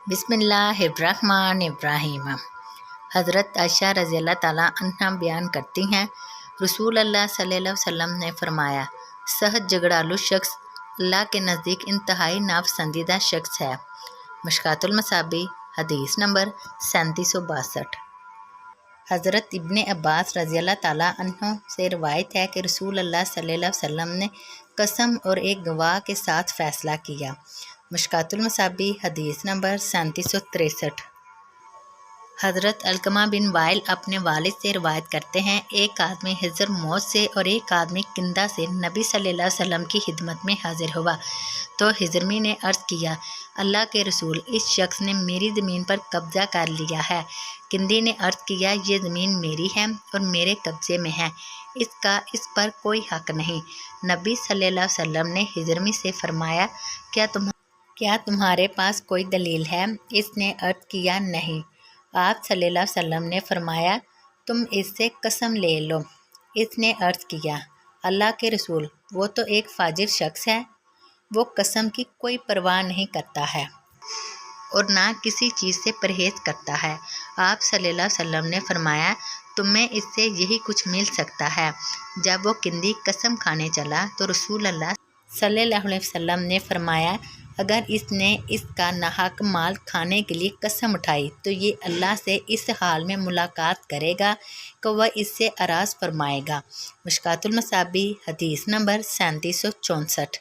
बिस्मिल्लाहिर्रहमानिर्रहीम। हज़रत आयशा रज़ी अल्लाह ताला अन्हा बयान करती हैं, रसूल अल्लाह सल्लल्लाहु अलैहि वसल्लम ने फरमाया, सहज झगड़ालू शख्स अल्लाह के नज़दीक इंतहाई नापसंदीदा शख्स है। मशकातुल मसाबी हदीस नंबर 3762। हज़रत इब्ने अब्बास रज़ी अल्लाह ताला अन्हु से रवायत है कि रसूल अल्लाह सल्लल्लाहु अलैहि वसल्लम ने कसम और एक गवाह के साथ फ़ैसला किया। मशकातुल मसाबी हदीस नंबर 3763। हज़रत अलकमा बिन वाइल अपने वालिद से रवायत करते हैं, एक आदमी हिजर मौत से और एक आदमी किंदा से नबी सल्लल्लाहु अलैहि वसल्लम की खिदमत में हाजिर हुआ तो हिजरमी ने अर्ज़ किया, अल्लाह के रसूल, इस शख्स ने मेरी ज़मीन पर कब्ज़ा कर लिया है। किंदी ने अर्ज़ किया, ये ज़मीन मेरी है और मेरे कब्ज़े में है, इसका इस पर कोई हक़ नहीं। नबी सल्लल्लाहु अलैहि वसल्लम ने हिजरमी से फरमाया, क्या तुम्हारे पास कोई दलील है? इसने अर्ज़ किया, नहीं। आप सल्लल्लाहु अलैहि वसल्लम ने फरमाया, तुम इससे कसम ले लो। इसने अर्ज़ किया, अल्लाह के रसूल, वो तो एक फाजिर शख्स है, वो कसम की कोई परवाह नहीं करता है और ना किसी चीज़ से परहेज़ करता है। आप सल्लल्लाहु अलैहि वसल्लम ने फरमाया, तुम्हें इससे यही कुछ मिल सकता है। जब वो किंदी कसम खाने चला तो रसूल अल्लाह सल्लल्लाहु अलैहि वसल्लम ने फरमाया, अगर इसने इसका नाहक माल खाने के लिए कसम उठाई तो ये अल्लाह से इस हाल में मुलाकात करेगा कि वह इससे अराज़ फरमाएगा। मशकातुल मसाबी हदीस नंबर 3764।